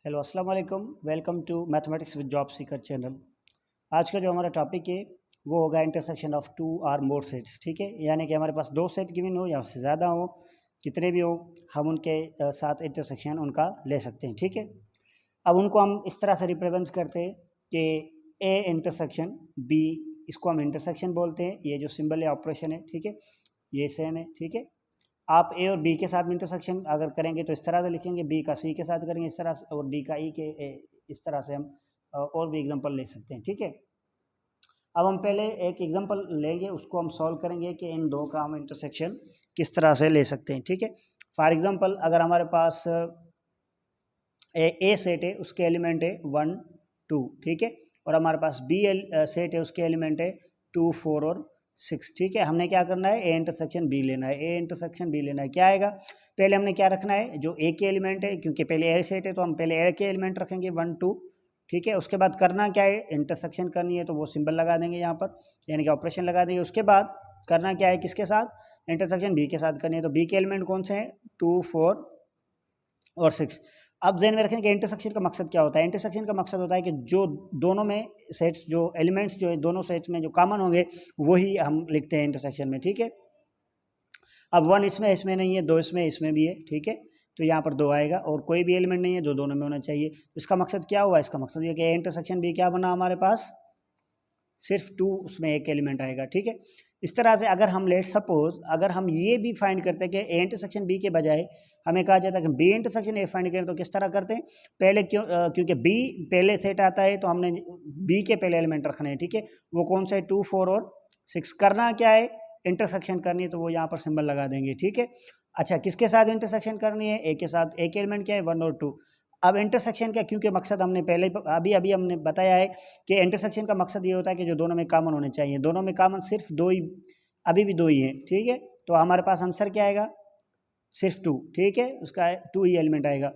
Hello अस्सलाम वालेकुम। Welcome to mathematics with job seeker channel. आज का जो हमारा टॉपिक है वो होगा intersection of two or more sets. ठीक है, यानी कि हमारे पास दो सेट गिवन हो या उससे ज़्यादा हो, जितने भी हो हम उनके साथ इंटरसेक्शन उनका ले सकते हैं। ठीक है, अब उनको हम इस तरह से रिप्रेजेंट करते हैं कि ए इंटरसेक्शन बी, इसको हम इंटरसेक्शन बोलते हैं। ये जो सिंबल है ऑपरेशन है, ठीक है, ये सेम है। ठीक है, आप ए और बी के साथ में इंटरसेक्शन अगर करेंगे तो इस तरह से लिखेंगे, बी का सी के साथ करेंगे इस तरह से, और डी का ई के इस तरह से हम और भी एग्जांपल ले सकते हैं। ठीक है, अब हम पहले एक एग्जांपल लेंगे, उसको हम सॉल्व करेंगे कि इन दो का हम इंटरसेक्शन किस तरह से ले सकते हैं। ठीक है, फॉर एग्जांपल अगर हमारे पास ए सेट है, उसके एलिमेंट है 1 2, ठीक है, और हमारे पास बी सेट है, उसके एलिमेंट है 2 4 और 6। ठीक है, हमने क्या करना है, ए इंटरसेक्शन बी लेना है। ए इंटरसेक्शन बी लेना है, क्या आएगा, पहले हमने क्या रखना है, जो ए के एलिमेंट है, क्योंकि पहले ए सेट है तो हम पहले ए के एलिमेंट रखेंगे 1 2। ठीक है, उसके बाद करना क्या है, इंटरसेक्शन करनी है तो वो सिंबल लगा देंगे यहाँ पर, यानी कि ऑपरेशन लगा देंगे। उसके बाद करना क्या है, किसके साथ, इंटरसेक्शन बी के साथ करनी है। तो बी के एलिमेंट कौन से हैं, 2 4 और 6। अब ध्यान में रखें कि इंटरसेक्शन का मकसद क्या होता है। इंटरसेक्शन का मकसद होता है कि जो दोनों में सेट्स, जो एलिमेंट्स जो दोनों सेट्स में जो कॉमन होंगे वही हम लिखते हैं इंटरसेक्शन में। ठीक है, अब 1 इसमें इसमें नहीं है, 2 इसमें इसमें भी है। ठीक है, तो यहाँ पर 2 आएगा, और कोई भी एलिमेंट नहीं है जो दोनों में होना चाहिए। इसका मकसद क्या हुआ, इसका मकसद ये कि इंटरसेक्शन भी क्या बना हमारे पास, सिर्फ 2 उसमें एक एलिमेंट आएगा। ठीक है, इस तरह से अगर हम लेट सपोज अगर हम ये भी फाइंड करते हैं कि ए इंटरसेक्शन बी के बजाय हमें कहा जाता है कि बी इंटरसेक्शन ए फाइंड करें, तो किस तरह करते हैं, पहले क्योंकि बी पहले सेट आता है तो हमने बी के पहले एलिमेंट रखने हैं। ठीक है, वो कौन सा है, 2 4 और 6। करना क्या है, इंटरसेक्शन करनी है, तो वो यहाँ पर सिंबल लगा देंगे। ठीक है, अच्छा किसके साथ इंटरसेक्शन करनी है, ए के साथ। ए के एलिमेंट क्या है, 1 और 2। अब इंटरसेक्शन का क्योंकि मकसद हमने पहले अभी अभी हमने बताया है कि इंटरसेक्शन का मकसद ये होता है कि जो दोनों में कॉमन होने चाहिए, दोनों में कॉमन सिर्फ दो ही, अभी भी दो ही है। ठीक है, तो हमारे पास आंसर क्या आएगा, सिर्फ 2। ठीक है, उसका 2 ही एलिमेंट आएगा।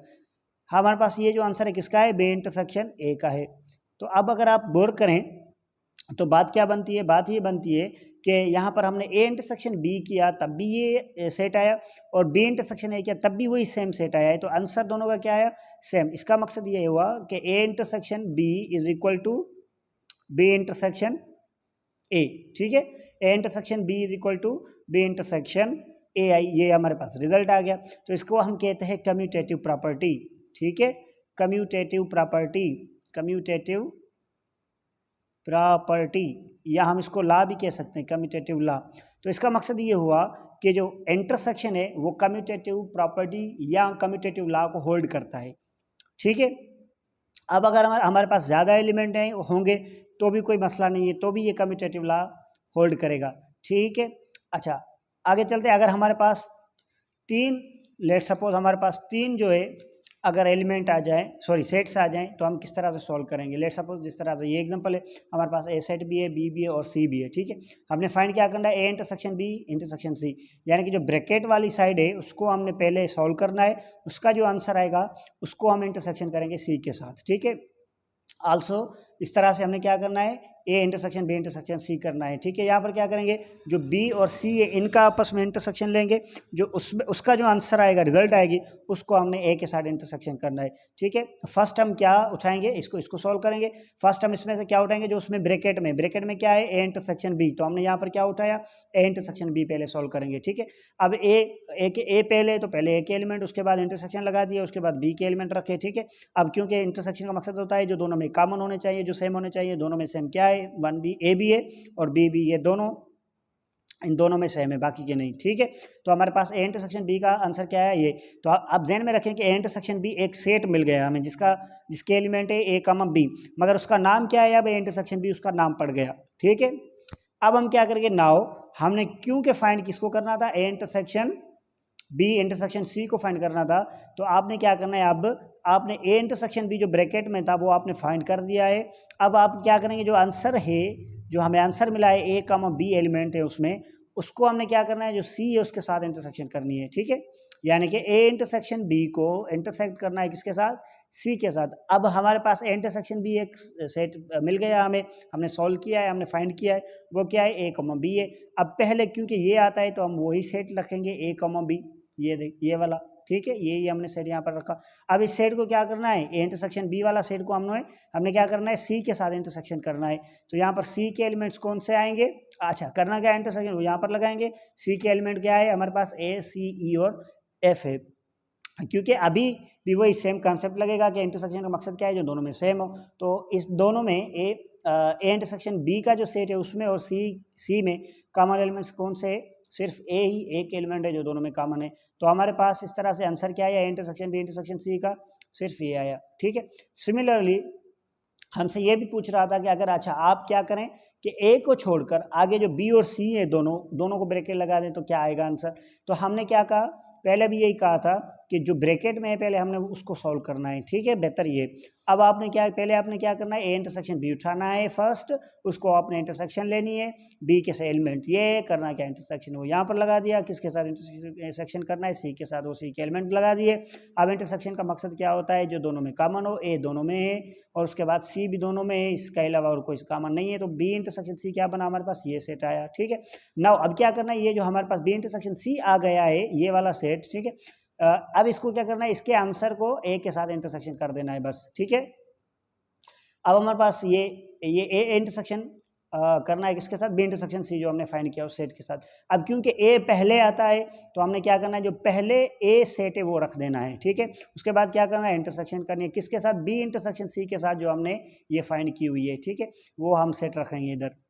हमारे पास ये जो आंसर है किसका है, बी इंटरसेक्शन ए का है। तो अब अगर आप गौर करें तो बात क्या बनती है, बात ये बनती है कि यहाँ पर हमने ए इंटरसेक्शन बी किया तब भी ये सेट आया, और बी इंटरसेक्शन ए किया तब भी वही सेम सेट आया है, तो आंसर दोनों का क्या आया, सेम। इसका मकसद ये हुआ कि A intersection B is equal to B intersection A. ठीक है, A intersection B is equal to B intersection A आई, ये हमारे पास रिजल्ट आ गया। तो इसको हम कहते हैं कम्यूटेटिव प्रॉपर्टी। ठीक है, कम्यूटेटिव प्रॉपर्टी, कम्यूटेटिव प्रॉपर्टी, या हम इसको लॉ भी कह सकते हैं, कम्यूटेटिव लॉ। तो इसका मकसद ये हुआ कि जो इंटरसेक्शन है वो कम्यूटेटिव प्रॉपर्टी या कम्यूटेटिव लॉ को होल्ड करता है। ठीक है, अब अगर हमारे पास ज़्यादा एलिमेंट हैं होंगे तो भी कोई मसला नहीं है, तो भी ये कम्यूटेटिव लॉ होल्ड करेगा। ठीक है, अच्छा आगे चलते हैं। अगर हमारे पास 3, लेट सपोज हमारे पास 3 जो है अगर एलिमेंट आ जाए, सॉरी सेट्स आ जाएं, तो हम किस तरह से सॉल्व करेंगे। लेट सपोज जिस तरह से ये एग्जांपल है, हमारे पास ए सेट भी है, बी भी है और सी भी है। ठीक है, हमने फाइंड क्या करना है, A intersection B intersection C, यानी कि जो ब्रैकेट वाली साइड है उसको हमने पहले सॉल्व करना है, उसका जो आंसर आएगा उसको हम इंटरसेक्शन करेंगे सी के साथ। ठीक है, आल्सो इस तरह से हमने क्या करना है, A intersection B intersection C करना है। ठीक है, यहाँ पर क्या करेंगे, जो बी और सी है इनका आपस में इंटरसेक्शन लेंगे, जो उसमें उसका जो आंसर आएगा, रिजल्ट आएगी, उसको हमने ए के साथ इंटरसेक्शन करना है। ठीक है, फर्स्ट हम क्या उठाएंगे, इसको सॉल्व करेंगे। फर्स्ट हम इसमें से क्या उठाएंगे, जो उसमें ब्रैकेट में क्या है, ए इंटरसेक्शन बी, तो हमने यहाँ पर क्या उठाया, ए इंटरसेक्शन बी पहले सॉल्व करेंगे। ठीक है, अब ए पहले, तो पहले ए के एलिमेंट, उसके बाद इंटरसेक्शन लगा दिए, उसके बाद बी के एलिमेंट रखे। ठीक है, अब क्योंकि इंटरसेक्शन का मकसद होता है जो दोनों में कॉमन होने चाहिए, जो सेम होने चाहिए, दोनों में सेम क्या है, 1 भी ए भी है और बी भी, ये दोनों इन दोनों में सेम है, बाकी के नहीं। ठीक है, तो हमारे पास ए इंटरसेक्शन बी का आंसर क्या है, ये। तो आप ध्यान में रखें कि ए इंटरसेक्शन बी एक सेट मिल गया हमें, जिसके एलिमेंट है ए कॉमा बी, मगर उसका नाम क्या है, अब ए इंटरसेक्शन बी उसका नाम पड़ गया। ठीक है, अब हम क्या करेंगे, नाउ हमने क्यों के फाइंड किसको करना था, A intersection B intersection C को फाइंड करना था, तो आपने क्या करना है, अब आपने ए इंटरसेक्शन बी जो ब्रैकेट में था वो आपने फाइंड कर दिया है। अब आप क्या करेंगे, जो आंसर है, जो हमें आंसर मिला है ए कॉमा बी एलिमेंट है उसमें, उसको हमने क्या करना है, जो सी है उसके साथ इंटरसेक्शन करनी है। ठीक है, यानी कि ए इंटरसेक्शन बी को इंटरसेक्ट करना है किसके साथ, सी के साथ। अब हमारे पास ए इंटरसेक्शन बी एक सेट मिल गया हमें, हमने सॉल्व किया है, हमने फाइंड किया है, वो क्या है, ए कॉमा बी है। अब पहले क्योंकि ये आता है तो हम वही सेट रखेंगे, ए कॉमा बी, ये वाला। ठीक है, ये हमने सेट यहाँ पर रखा। अब इस सेट को क्या करना है, ए इंटरसेक्शन बी वाला सेट को हमने क्या करना है, सी के साथ इंटरसेक्शन करना है। तो यहाँ पर सी के एलिमेंट्स कौन से आएंगे, अच्छा करना क्या है इंटरसेक्शन, वो यहाँ पर लगाएंगे। सी के एलिमेंट क्या है हमारे पास, ए सी ई और एफ है, क्योंकि अभी भी वही सेम कंसेप्ट लगेगा कि इंटरसेक्शन का मकसद क्या है, जो दोनों में सेम हो। तो इस दोनों में ए इंटरसेक्शन बी का जो सेट है उसमें और सी में कॉमन एलिमेंट्स कौन से, सिर्फ ए ही एक एलिमेंट है जो दोनों में कॉमन है। तो हमारे पास इस तरह से आंसर क्या आया, इंटरसेक्शन बी इंटरसेक्शन सी का सिर्फ ये आया, ठीक है। सिमिलरली हमसे ये भी पूछ रहा था कि अगर अच्छा आप क्या करें कि ए को छोड़कर आगे जो बी और सी है दोनों को ब्रैकेट लगा दें तो क्या आएगा आंसर। तो हमने क्या कहा, पहले भी यही कहा था कि जो ब्रैकेट में है पहले हमने उसको सॉल्व करना है, ठीक है, बेहतर ये। अब पहले आपने क्या करना है, ए इंटरसेक्शन बी उठाना है फर्स्ट, उसको आपने इंटरसेक्शन लेनी है, बी के साथ एलिमेंट ये करना, क्या इंटरसेक्शन वो यहाँ पर लगा दिया, किसके साथ इंटरसेक्शन करना है, सी के साथ, वो सी के एलिमेंट लगा दिए। अब इंटरसेक्शन का मकसद क्या होता है, जो दोनों में कॉमन हो, ए दोनों में है और उसके बाद सी भी दोनों में है, इसके अलावा और कोई कॉमन नहीं है। तो बी इंटरसेक्शन सी क्या बना हमारे पास, ये सेट आया, ठीक है। नाउ अब क्या करना है, ये जो हमारे पास बी इंटरसेक्शन सी आ गया है ये वाला सेट, ठीक है, अब इसको क्या करना है, इसके आंसर को ए के साथ इंटरसेक्शन कर देना है बस, ठीक है। अब हमारे पास ये ए इंटरसेक्शन करना है किसके साथ, बी इंटरसेक्शन सी जो हमने फाइंड किया उस सेट के साथ। अब क्योंकि ए पहले आता है तो हमने क्या करना है, जो पहले ए सेट है वो रख देना है, ठीक है। उसके बाद क्या करना है, इंटरसेक्शन करनी है किसके साथ, बी इंटरसेक्शन सी के साथ जो हमने ये फाइंड की हुई है, ठीक है, वो हम सेट रखेंगे इधर।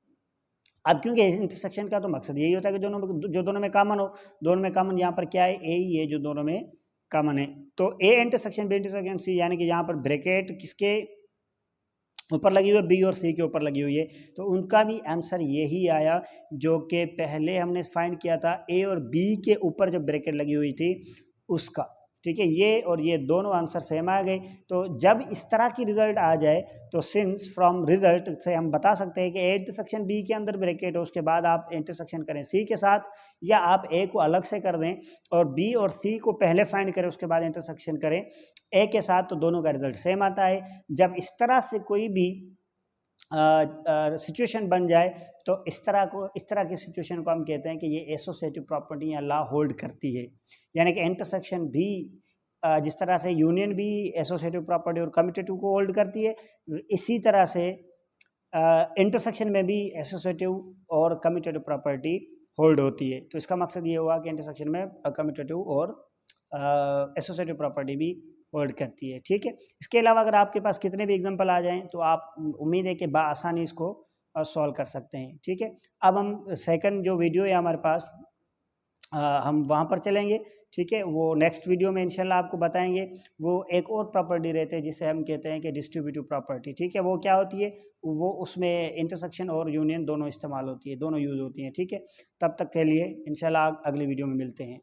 अब क्योंकि इंटरसेक्शन का तो मकसद यही होता है कि दोनों में कॉमन हो, दोनों में कॉमन यहाँ पर क्या है, ए ही है जो दोनों में कॉमन है। तो A intersection B intersection C, यानी कि यहाँ पर ब्रैकेट किसके ऊपर लगी हुई है, बी और सी के ऊपर लगी हुई है, तो उनका भी आंसर यही आया जो कि पहले हमने फाइंड किया था, ए और बी के ऊपर जो ब्रैकेट लगी हुई थी उसका, ठीक है। ये और ये दोनों आंसर सेम आ गए। तो जब इस तरह की रिजल्ट आ जाए तो सिंस फ्रॉम रिजल्ट से हम बता सकते हैं कि ए इंटरसेक्शन बी के अंदर ब्रैकेट हो, उसके बाद आप इंटरसेक्शन करें सी के साथ, या आप ए को अलग से कर दें और बी और सी को पहले फाइंड करें उसके बाद इंटरसेक्शन करें ए के साथ, तो दोनों का रिजल्ट सेम आता है। जब इस तरह से कोई भी सिचुएशन बन जाए तो इस तरह की सिचुएशन को हम कहते हैं कि ये एसोसिएटिव प्रॉपर्टी या लॉ होल्ड करती है, यानी कि इंटरसेक्शन भी जिस तरह से यूनियन भी एसोसिएटिव प्रॉपर्टी और कम्यूटेटिव को होल्ड करती है, इसी तरह से इंटरसेक्शन में भी एसोसिएटिव और कम्यूटेटिव प्रॉपर्टी होल्ड होती है। तो इसका मकसद ये हुआ कि इंटरसेक्शन में कम्यूटेटिव और एसोसिएटिव प्रॉपर्टी भी होल्ड करती है, ठीक है। इसके अलावा अगर आपके पास कितने भी एग्जांपल आ जाएं तो आप उम्मीद है कि आसानी इसको सॉल्व कर सकते हैं, ठीक है। अब हम सेकंड जो वीडियो है हमारे पास हम वहाँ पर चलेंगे, ठीक है। वो नेक्स्ट वीडियो में इंशाल्लाह आपको बताएंगे। वो एक और प्रॉपर्टी रहते हैं जिसे हम कहते हैं कि डिस्ट्रीब्यूटिव प्रॉपर्टी, ठीक है। वो क्या होती है, वो उसमें इंटरसेक्शन और यूनियन दोनों इस्तेमाल होती है, दोनों यूज होती हैं, ठीक है। तब तक के लिए इंशाल्लाह अगली वीडियो में मिलते हैं।